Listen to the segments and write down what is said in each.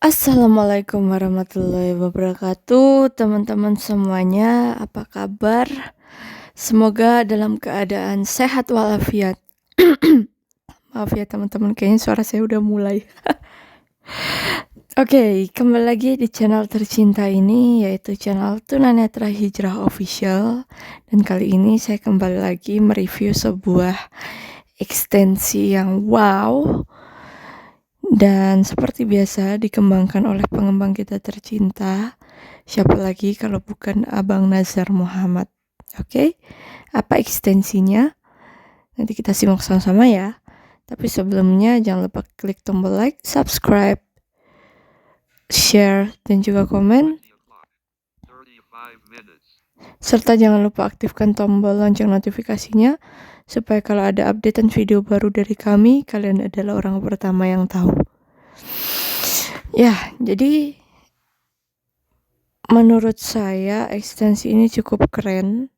Assalamualaikum warahmatullahi wabarakatuh, teman-teman semuanya, apa kabar? Semoga dalam keadaan sehat walafiat. Maaf ya teman-teman, kayaknya suara saya udah mulai. Oke, kembali lagi di channel tercinta ini, yaitu channel Tunanetra Hijrah Official. Dan kali ini saya kembali lagi mereview sebuah ekstensi yang wow. Dan seperti biasa dikembangkan oleh pengembang kita tercinta. Siapa lagi kalau bukan Abang Nazar Muhammad. Oke, apa ekstensinya? Nanti kita simak sama-sama ya. Tapi sebelumnya jangan lupa klik tombol like, subscribe, share, dan juga komen. Serta jangan lupa aktifkan tombol lonceng notifikasinya supaya kalau ada updatean video baru dari kami, kalian adalah orang pertama yang tahu. Ya, jadi menurut saya ekstensi ini cukup keren.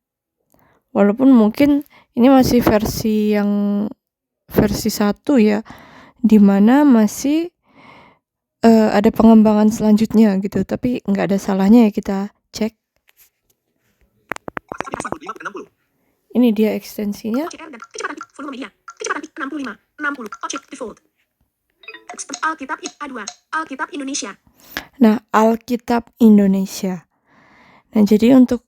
Walaupun mungkin ini masih versi 1 ya, dimana masih ada pengembangan selanjutnya gitu. Tapi nggak ada salahnya ya kita cek. Ini dia ekstensinya. Alkitab A2, Alkitab Indonesia. Nah, Alkitab Indonesia. Nah, jadi untuk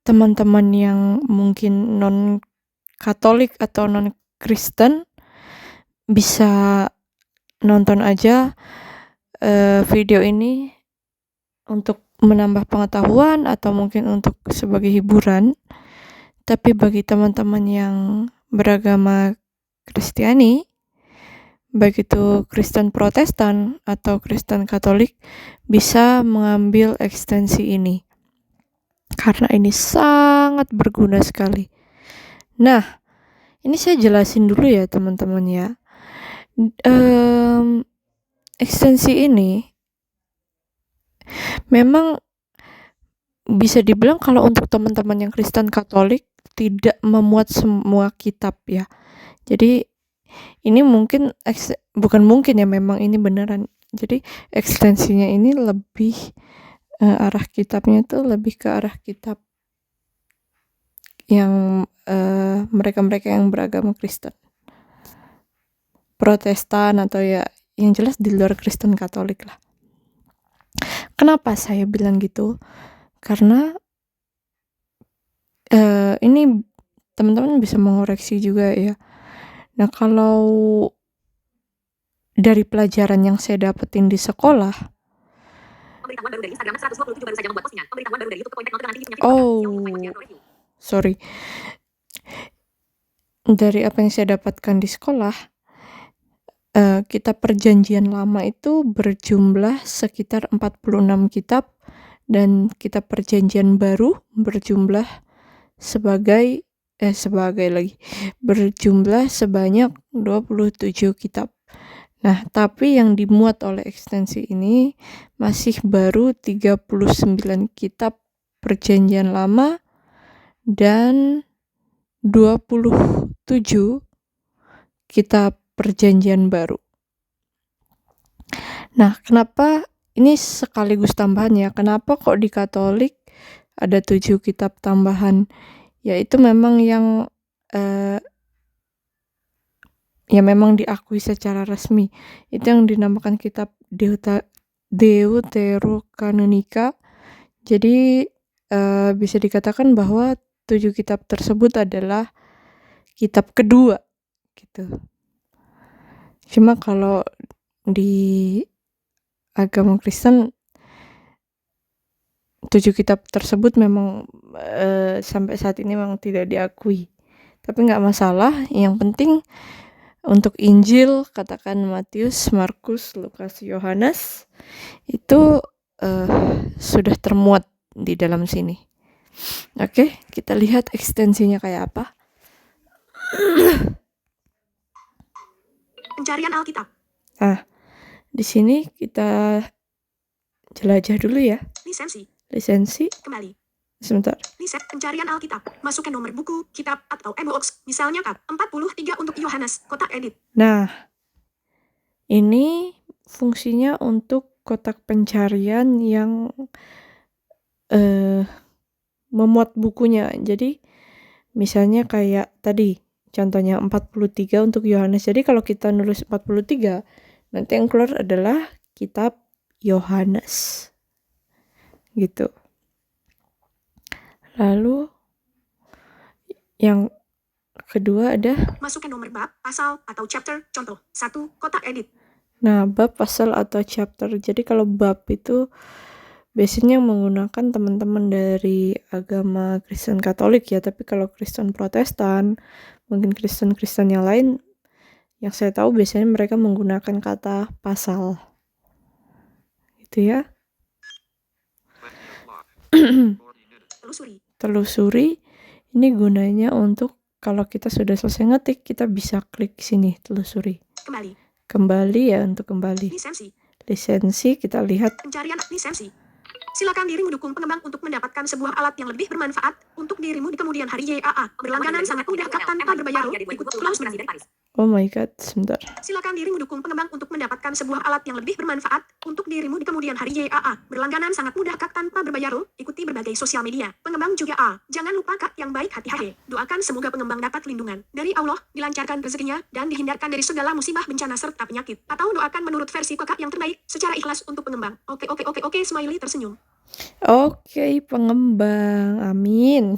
teman-teman yang mungkin non-Katolik atau non-Kristen bisa nonton aja video ini untuk menambah pengetahuan atau mungkin untuk sebagai hiburan. Tapi bagi teman-teman yang beragama Kristiani, baik itu Kristen Protestan atau Kristen Katolik, bisa mengambil ekstensi ini karena ini sangat berguna sekali. Nah, ini saya jelasin dulu ya teman-teman ya. Ekstensi ini memang bisa dibilang kalau untuk teman-teman yang Kristen Katolik tidak memuat semua kitab ya. Jadi ini mungkin bukan mungkin ya, memang ini beneran. Jadi ekstensinya ini lebih arah kitabnya tuh lebih ke arah kitab yang mereka-mereka yang beragama Kristen Protestan atau ya yang jelas di luar Kristen Katolik lah. Kenapa saya bilang gitu? Karena ini teman-teman bisa mengoreksi juga ya. Nah, kalau dari pelajaran yang saya dapetin di sekolah, Pemberitahuan baru dari Instagram 127 baru saja membuat postingan. Pemberitahuan baru dari YouTube Pointek nanti sorry. Dari apa yang saya dapatkan di sekolah, kitab perjanjian lama itu berjumlah sekitar 46 kitab dan kitab perjanjian baru berjumlah berjumlah sebanyak 27 kitab. Nah, tapi yang dimuat oleh ekstensi ini masih baru 39 kitab perjanjian lama dan 27 kitab perjanjian baru. Nah, kenapa ini sekaligus tambahan ya? Kenapa kok di Katolik ada 7 kitab tambahan? Ya itu memang yang ya memang diakui secara resmi. Itu yang dinamakan kitab Deuterokanonika. Jadi bisa dikatakan bahwa 7 kitab tersebut adalah kitab kedua gitu. Cuma kalau di agama Kristen 7 kitab tersebut memang sampai saat ini memang tidak diakui. Tapi nggak masalah, yang penting untuk Injil, katakan Matius, Markus, Lukas, Yohanes, itu sudah termuat di dalam sini. Oke, kita lihat ekstensinya kayak apa. Pencarian Alkitab. Nah, di sini kita jelajah dulu ya. Lisensi. Kembali. Sebentar. Pencarian Alkitab. Masukkan nomor buku, kitab, atau e-books. Misalnya tab 43 untuk Yohanes, kotak edit. Nah, ini fungsinya untuk kotak pencarian yang memuat bukunya. Jadi misalnya kayak tadi contohnya 43 untuk Yohanes. Jadi kalau kita nulis 43, nanti yang keluar adalah kitab Yohanes. Gitu. Lalu yang kedua ada Masukkan nomor bab, pasal, atau chapter. Contoh, 1, kotak edit. nah bab, pasal, atau chapter. Jadi kalau bab itu biasanya menggunakan teman-teman dari agama Kristen Katolik ya, tapi kalau Kristen Protestan, mungkin Kristen-Kristen yang lain, yang saya tahu biasanya mereka menggunakan kata pasal. Gitu ya. Telusuri ini gunanya untuk kalau kita sudah selesai ngetik, kita bisa klik sini, telusuri. Kembali ya, untuk kembali. Lisensi kita lihat. Pencarian lisensi. Silakan dirimu dukung pengembang untuk mendapatkan sebuah alat yang lebih bermanfaat untuk dirimu di kemudian hari. YAA. Berlangganan sangat mudah tanpa berbayar. Ikut close menu. Oh my god, sebentar. Silakan dirimu dukung pengembang untuk mendapatkan sebuah alat yang lebih bermanfaat untuk dirimu di kemudian hari. YAA. Berlangganan sangat mudah tanpa berbayar. Ikuti berbagai sosial media. Pengembang juga Jangan lupa yang baik hati. Doakan semoga pengembang dapat lindungan dari Allah, dilancarkan rezekinya, dan dihindarkan dari segala musibah, bencana, serta penyakit. Atau doakan menurut versi kakak yang terbaik secara ikhlas untuk pengembang. Oke, smiley tersenyum. Oke, pengembang. Amin.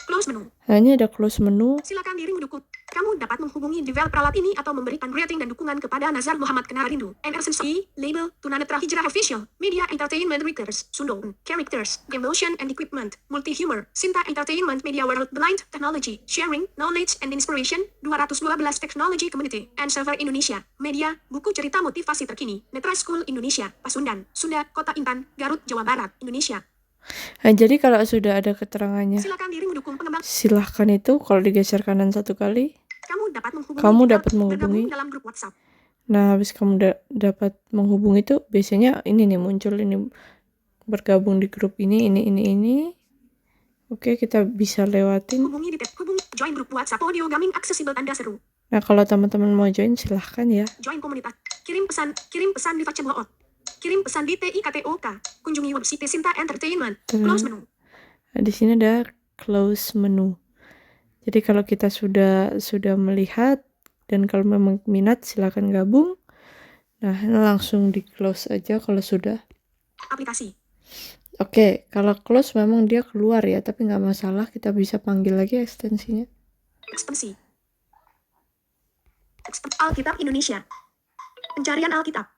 Close menu. Hanya ada close menu. Silakan dirimu dukung. Kamu dapat menghubungi developer alat ini atau memberikan rating dan dukungan kepada Nazar Muhammad Kenarindu, NRSNSI, label, Tunanetra Hijrah Official, Media Entertainment Records, Sundong, Characters, Emotion and Equipment, Multi-Humor, Sinta Entertainment Media World Blind, Technology, Sharing, Knowledge and Inspiration, 212 Technology Community, and Server Indonesia, Media, Buku Cerita Motivasi Terkini, Netra School Indonesia, Pasundan, Sunda, Kota Intan, Garut, Jawa Barat, Indonesia. Nah, jadi kalau sudah ada keterangannya, silakan dirimu dukung pengembang. Silahkan itu kalau digeser kanan satu kali, kamu dapat menghubungi dalam grup WhatsApp. Nah, habis kamu dapat menghubungi itu biasanya ini nih muncul ini bergabung di grup ini. Oke, kita bisa lewatin. Hubungi join grup WhatsApp audio gaming aksesibel tanda seru. Nah, kalau teman-teman mau join silahkan ya. Join komunitas. Kirim pesan di Facebook. Kirim pesan di TIKTOK. Kunjungi website Sinta Entertainment. Close menu. Nah, di sini ada close menu. Jadi kalau kita sudah melihat dan kalau memang minat silakan gabung. Nah, langsung di close aja kalau sudah. Aplikasi. Oke, kalau close memang dia keluar ya, tapi nggak masalah, kita bisa panggil lagi ekstensinya. Ekstensi. Alkitab Indonesia. Pencarian Alkitab.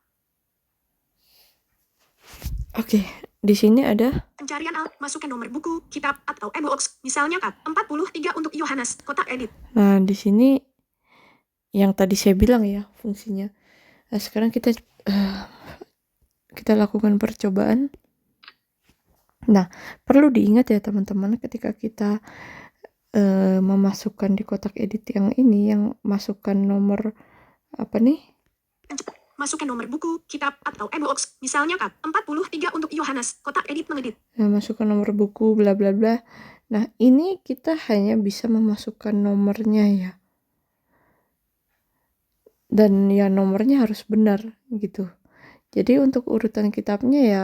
Oke, di sini ada pencarian masukkan nomor buku, kitab, atau MOOX, misalnya kat 43 untuk Yohanes, kotak edit. Nah, di sini yang tadi saya bilang ya fungsinya. Nah, sekarang kita lakukan percobaan. Nah, perlu diingat ya teman-teman, ketika kita memasukkan di kotak edit yang ini, yang masukkan nomor apa nih? Masukkan nomor buku, kitab, atau MOOX, misalnya kat 43 untuk Yohanes, kotak edit mengedit. Nah, masukkan nomor buku, bla bla bla. Nah, ini kita hanya bisa memasukkan nomornya ya. Dan ya nomornya harus benar gitu. Jadi untuk urutan kitabnya ya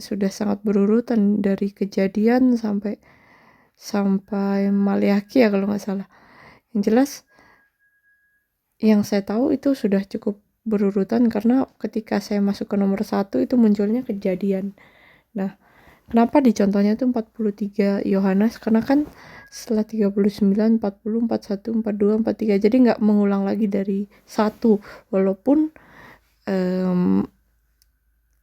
sudah sangat berurutan dari Kejadian sampai Maliaki ya kalau nggak salah. Yang jelas yang saya tahu itu sudah cukup berurutan karena ketika saya masuk ke nomor 1 itu munculnya Kejadian. Nah, kenapa di contohnya itu 43 Yohanes? Karena kan setelah 39, 40, 41, 42, 43. Jadi nggak mengulang lagi dari 1. Walaupun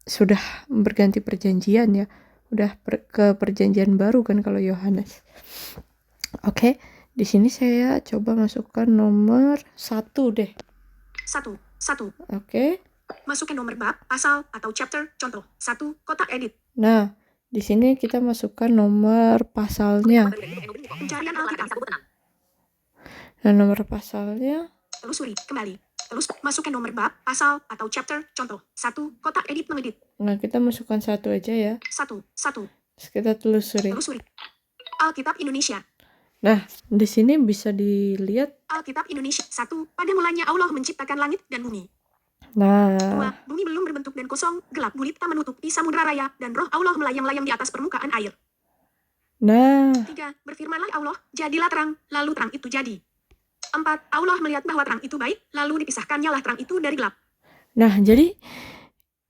sudah berganti perjanjian ya. Udah ke perjanjian baru kan kalau Yohanes. Oke, di sini saya coba masukkan nomor 1 deh. 1. Oke. Masukkan nomor bab, pasal, atau chapter. Contoh, 1, kotak edit. Nah, di sini kita masukkan nomor pasalnya. Pencarian Alkitab. Nah, nomor pasalnya. Telusuri, kembali. Terus masukkan nomor bab, pasal, atau chapter. Contoh, 1, kotak edit mengedit. Nah, kita masukkan 1 aja ya. 1. Terus kita telusuri. Alkitab Indonesia. Nah, di sini bisa dilihat Alkitab Indonesia. 1. Pada mulanya Allah menciptakan langit dan bumi. 2. Nah, Bumi belum berbentuk dan kosong, gelap gulita menutupi samudra raya, dan roh Allah melayang-layang di atas permukaan air. nah, 3. Berfirmanlah Allah, jadilah terang, lalu terang itu jadi. 4. Allah melihat bahwa terang itu baik, lalu dipisahkannya lah terang itu dari gelap. nah, jadi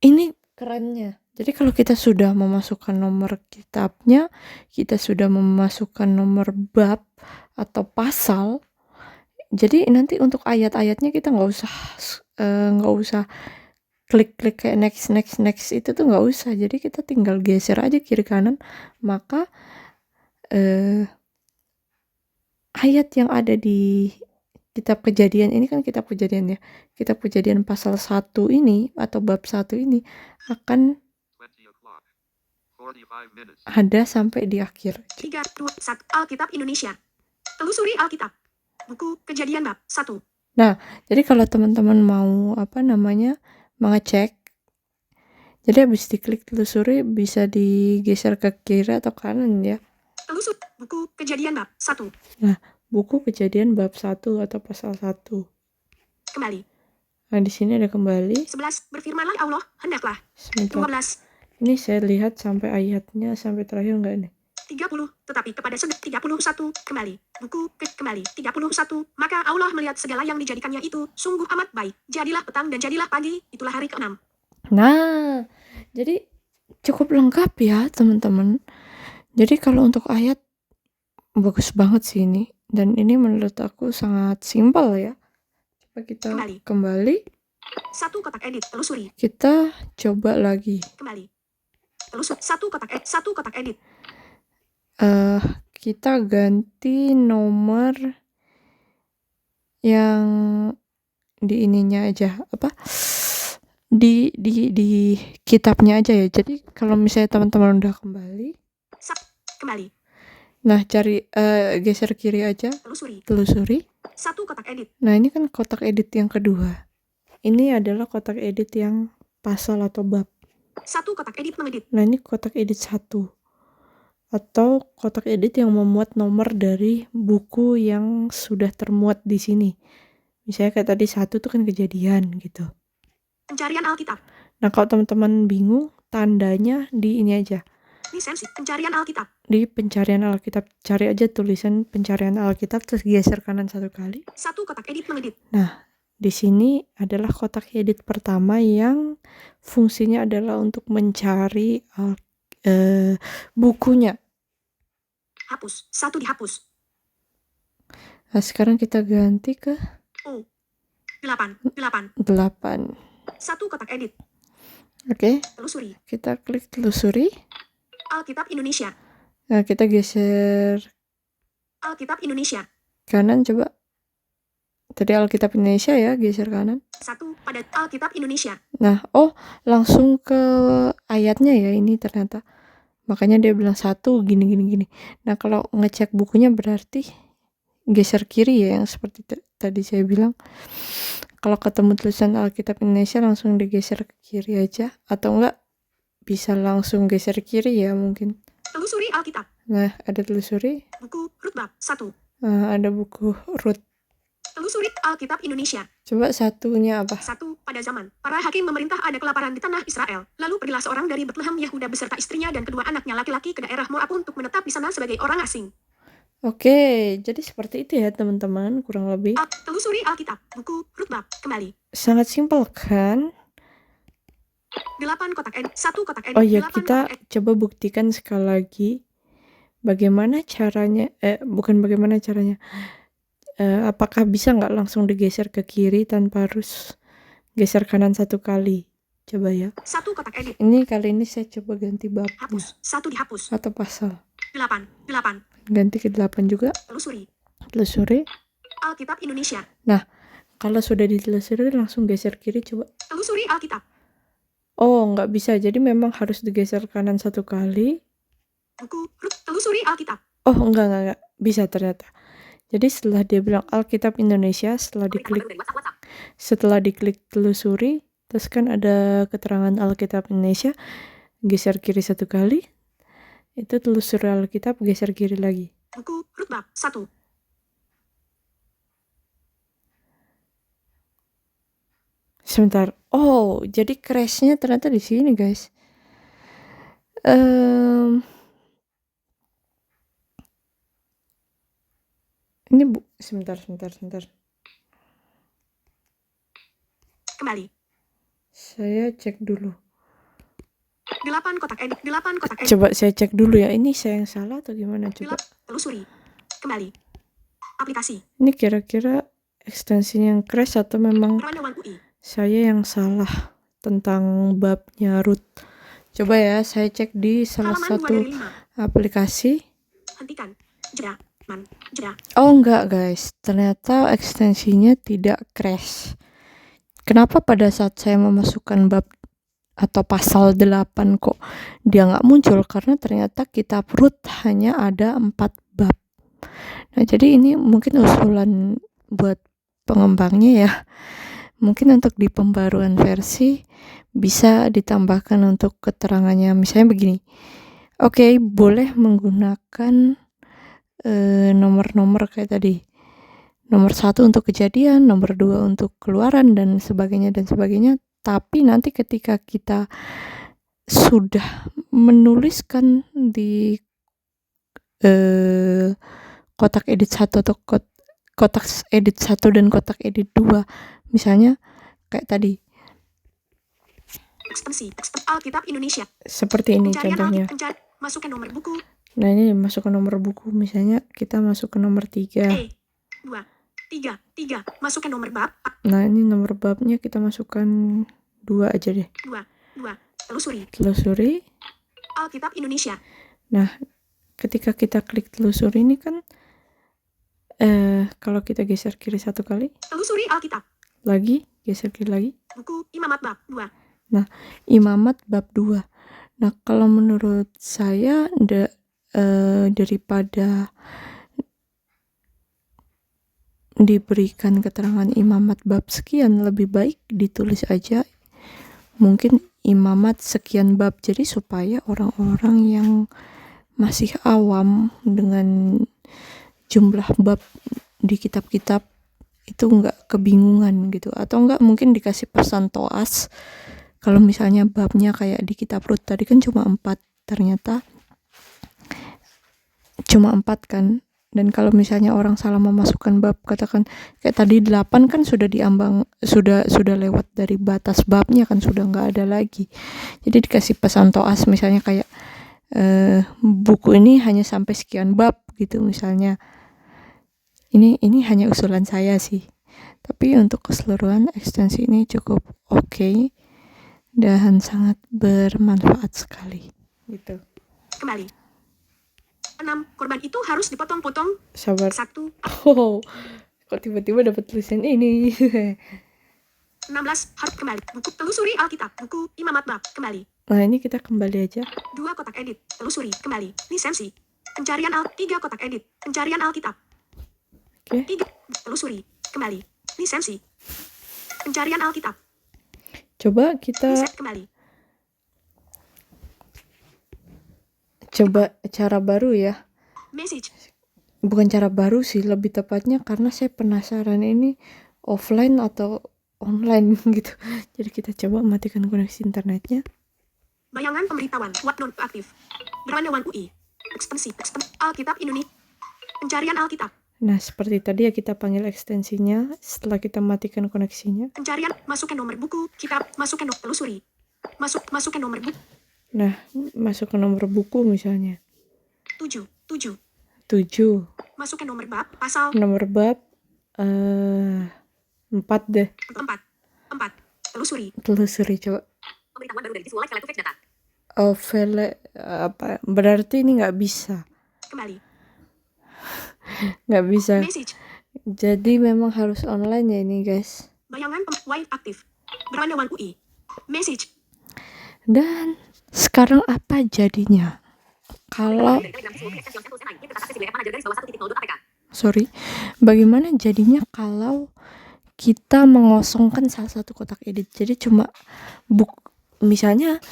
ini kerennya. Jadi kalau kita sudah memasukkan nomor kitabnya, kita sudah memasukkan nomor bab atau pasal, jadi nanti untuk ayat-ayatnya kita nggak usah klik-klik kayak next next next itu tuh nggak usah. Jadi kita tinggal geser aja kiri kanan, maka eh, ayat yang ada di kitab Kejadian ini kan kitab Kejadian ya. Kitab Kejadian pasal 1 ini atau bab 1 ini akan 20 o'clock. 45 minutes. ada sampai di akhir. 3, 2, 1. Alkitab Indonesia. Telusuri Alkitab. Buku Kejadian bab 1. Jadi kalau teman-teman mau mengecek, jadi habis diklik telusuri bisa digeser ke kiri atau kanan ya. Telusur buku Kejadian bab 1. Buku Kejadian bab 1 atau pasal 1. Kembali. Nah, di sini ada kembali. 11. Berfirmanlah Allah, hendaklah. Sebentar. 12. Ini saya lihat sampai ayatnya sampai terakhir enggak nih? 30. Tetapi kepada 31. Kembali. Buku kembali. 31. Maka Allah melihat segala yang dijadikannya itu sungguh amat baik. Jadilah petang dan jadilah pagi. Itulah hari ke-6. Nah, jadi cukup lengkap ya teman-teman. Jadi kalau untuk ayat bagus banget sih ini. Dan ini menurut aku sangat simpel ya. Coba kita kembali. 1 kotak edit. Telusuri. Kita coba lagi. Kembali. Telusuri. 1 kotak edit. Kita ganti nomor yang di ininya aja, di kitabnya aja ya. Jadi kalau misalnya teman-teman udah kembali, nah cari geser kiri aja, telusuri. 1 kotak edit. Nah ini kan kotak edit yang kedua. Ini adalah kotak edit yang pasal atau bab. 1 kotak edit mengedit. Nah ini kotak edit 1 atau kotak edit yang memuat nomor dari buku yang sudah termuat di sini. Misalnya kayak tadi 1 tuh kan Kejadian gitu. Pencarian Alkitab. Nah kalau teman-teman bingung, tandanya di ini aja. Lisensi pencarian Alkitab. Di pencarian Alkitab, cari aja tulisan pencarian Alkitab terus geser kanan 1 kali. 1 kotak edit mengedit. Nah, di sini adalah kotak edit pertama yang fungsinya adalah untuk mencari bukunya. Hapus. 1 dihapus. Nah, sekarang kita ganti ke 8. 8. 1 kotak edit. Oke. Telusuri. Kita klik telusuri. Alkitab Indonesia. Nah, kita geser Alkitab Indonesia. kanan coba. Tadi Alkitab Indonesia ya, geser kanan. 1 pada Alkitab Indonesia. Nah, langsung ke ayatnya ya ini ternyata. Makanya dia bilang 1 gini. Nah, kalau ngecek bukunya berarti geser kiri ya, yang seperti tadi saya bilang. Kalau ketemu tulisan Alkitab Indonesia langsung digeser ke kiri aja. Atau enggak bisa langsung geser kiri ya mungkin. Telusuri Alkitab. Nah, ada telusuri. Buku Rut bab 1. Nah, ada buku Rut. Telusuri Alkitab Indonesia. Coba 1-nya apa? 1. Pada zaman para hakim memerintah ada kelaparan di tanah Israel. Lalu pergilah seorang dari Betlehem Yehuda beserta istrinya dan kedua anaknya laki-laki ke daerah Moab untuk menetap di sana sebagai orang asing. Oke, jadi seperti itu ya teman-teman, kurang lebih. Telusuri Alkitab. Buku Rut bab. Kembali. Sangat simpel kan? 8 kotak edit. 1 kotak edit. Oh ya, kita coba buktikan sekali lagi bagaimana caranya, apakah bisa nggak langsung digeser ke kiri tanpa harus geser kanan 1 kali. Coba ya. 1 kotak edit. Ini kali ini saya coba ganti babnya. Hapus. 1 dihapus. Atau pasal. 8. Ganti ke 8 juga. Telusuri. Alkitab Indonesia. Nah, kalau sudah ditelusuri langsung geser kiri coba. Telusuri Alkitab. Nggak bisa. Jadi memang harus digeser kanan 1 kali. Buku Rut. Telusuri Alkitab. Enggak. Bisa ternyata. Jadi setelah dia bilang Alkitab Indonesia, setelah diklik telusuri, terus kan ada keterangan Alkitab Indonesia, geser kiri 1 kali. Itu telusuri Alkitab, geser kiri lagi. Buku Rut bab 1. Sebentar. Oh, jadi crash-nya ternyata di sini, guys. Em, ini sebentar. Kembali. Saya cek dulu. 8 kotak edit. Coba saya cek dulu ya. Ini saya yang salah atau gimana? Coba. Telusuri. Kembali. Aplikasi. Ini kira-kira ekstensinya yang crash atau memang Beranda UI. saya yang salah tentang babnya root. Coba ya, saya cek di salah Halaman 2 satu dari 5. aplikasi. Hentikan. Jeda. Jeda. Oh enggak guys, ternyata ekstensinya tidak crash. Kenapa pada saat saya memasukkan bab atau pasal 8 kok dia nggak muncul? Karena ternyata kitab root hanya ada 4 bab. Nah jadi ini mungkin usulan buat pengembangnya ya. Mungkin untuk di pembaruan versi bisa ditambahkan untuk keterangannya. Misalnya begini. Oke, boleh menggunakan nomor-nomor kayak tadi. Nomor 1 untuk kejadian, nomor 2 untuk keluaran dan sebagainya. Tapi nanti ketika kita sudah menuliskan di kotak edit 1 atau kotak edit 1 dan kotak edit 2, misalnya kayak tadi. Ekstensi. Alkitab Indonesia. Seperti ini contohnya. Masukkan nomor buku. Nah ini masukkan nomor buku, misalnya kita masuk ke nomor 3. 2, 3. Masukkan nomor bab. Nah ini nomor babnya kita masukkan 2 aja deh. 2. Telusuri. Alkitab Indonesia. Nah ketika kita klik telusuri ini kan kalau kita geser kiri 1 kali. Telusuri Alkitab. Lagi, geser kiri lagi. Buku Imamat bab 2. Nah, Imamat bab 2. Nah, kalau menurut saya daripada diberikan keterangan imamat bab sekian, lebih baik ditulis aja mungkin imamat sekian bab, jadi supaya orang-orang yang masih awam dengan jumlah bab di kitab-kitab itu nggak kebingungan gitu, atau nggak mungkin dikasih pesan toas kalau misalnya babnya kayak di kitab root tadi kan cuma 4, ternyata cuma 4 kan. Dan kalau misalnya orang salah memasukkan bab, katakan kayak tadi 8 kan sudah diambang, sudah lewat dari batas babnya kan, sudah nggak ada lagi. Jadi dikasih pesan toas misalnya kayak buku ini hanya sampai sekian bab gitu misalnya. Ini hanya usulan saya sih. Tapi untuk keseluruhan ekstensi ini cukup oke dan sangat bermanfaat sekali gitu. Kembali. 6. Korban itu harus dipotong-potong. Sabar. 1. Oh, kok tiba-tiba dapat tulisan ini. 16. Harus kembali. Buku telusuri Alkitab. Buku Imamat bab. Kembali. Nah ini kita kembali aja. 2 kotak edit. Telusuri. Kembali. Lisensi. Pencarian 3 kotak edit. Pencarian Alkitab. Oke. 3. Telusuri. Kembali. Lisensi. Pencarian Alkitab. Coba kita Kembali. coba cara baru ya. Message. Bukan cara baru sih, lebih tepatnya karena saya penasaran ini offline atau online gitu. Jadi kita coba matikan koneksi internetnya. Bayangan pemberitahuan. Non aktif. Beranda UI. Ekstensi. Alkitab Indonesia. Pencarian Alkitab. Nah seperti tadi ya, kita panggil ekstensinya setelah kita matikan koneksinya. Pencarian. Masukkan nomor buku. Kitab. Masukkan nomor telusuri. Masukkan nomor buku. Nah masuk ke nomor buku misalnya 7. 7. Masukkan nomor bab. Pasal. Nomor bab 4 deh. 4. Telusuri Coba. Pemberitahuan baru dari visual live to fetch data. Apa? Berarti ini nggak bisa. Kembali. Nggak bisa. Message. Jadi memang harus online ya ini guys. Bayangan wide aktif. Beranda UI. Message. Dan sekarang apa jadinya? Kalau bagaimana jadinya kalau kita mengosongkan salah satu kotak edit? Jadi cuma misalnya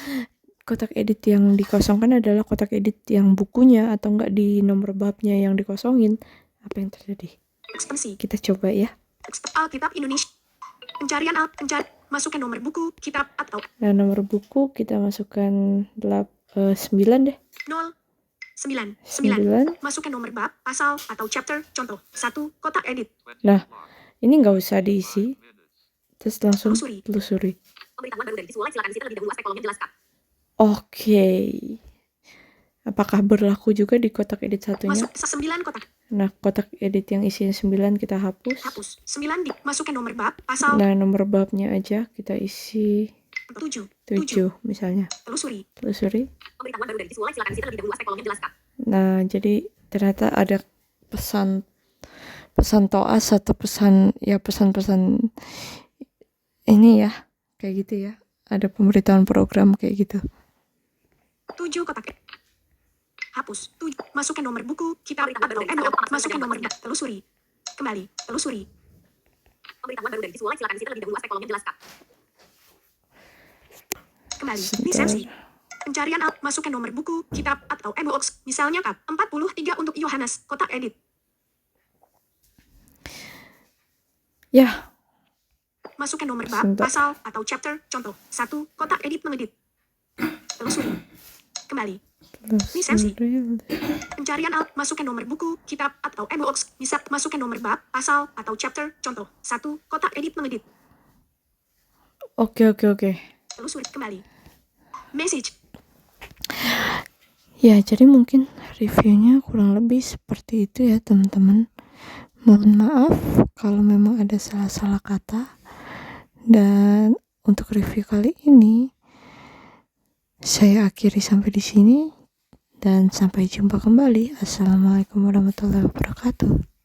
kotak edit yang dikosongkan adalah kotak edit yang bukunya atau enggak di nomor babnya yang dikosongin. Apa yang terjadi? Ekstensi. Kita coba ya. Alkitab Indonesia. Pencarian masukkan nomor buku, kitab, atau Nah, nomor buku kita masukkan 9 deh. 0, 9, 9. Masukkan nomor bab, pasal, atau chapter. Contoh, 1, kotak edit. 20 Nah, o'clock. ini nggak usah diisi, 5 minutes. terus langsung Telusuri. telusuri. Pemberitahuan baru dari visual, silakan isi terlebih dahulu aspek kolomnya jelaskan. Oke. Apakah berlaku juga di kotak edit satunya? Masuk 9 kotak. Nah, kotak edit yang isinya 9 kita hapus. Hapus. 9 masukkan nomor bab, pasal. Nah, nomor babnya aja kita isi 7. 7 misalnya. Telusuri. Telusuri. Pemberitahuan baru dari visual, silakan isi terlebih dahulu aspek kolomnya jelaskan. Nah, jadi ternyata ada pesan toas atau pesan-pesan ini ya, kayak gitu ya. Ada pemberitahuan program kayak gitu. 7 kotak. Hapus. 7. Masukkan nomor buku, kitab, atau envelope. Masukkan nomor bab. Telusuri. Kembali. Telusuri. Pemberitahuan baru dari visual, silakan isi terlebih dahulu aspek kolomnya jelaskan. Kembali. Ini sesi. Pencarian masukkan nomor buku, kitab, atau e-books. Misalnya tab 43 untuk Yohanes, kotak edit. Ya, Masukkan nomor bab, Sebentar. pasal, atau chapter. Contoh, 1, kotak edit mengedit. Telusuri. Kembali. Lisensi. telusuri. Pencarian masukkan nomor buku, kitab, atau e-books. Bisa masukkan nomor bab, pasal, atau chapter. Contoh, 1, kotak edit mengedit. Oke. Telusuri. Kembali. Message. Ya, jadi mungkin reviewnya kurang lebih seperti itu ya, teman-teman. Mohon maaf kalau memang ada salah-salah kata. Dan untuk review kali ini saya akhiri sampai di sini dan sampai jumpa kembali. Assalamualaikum warahmatullahi wabarakatuh.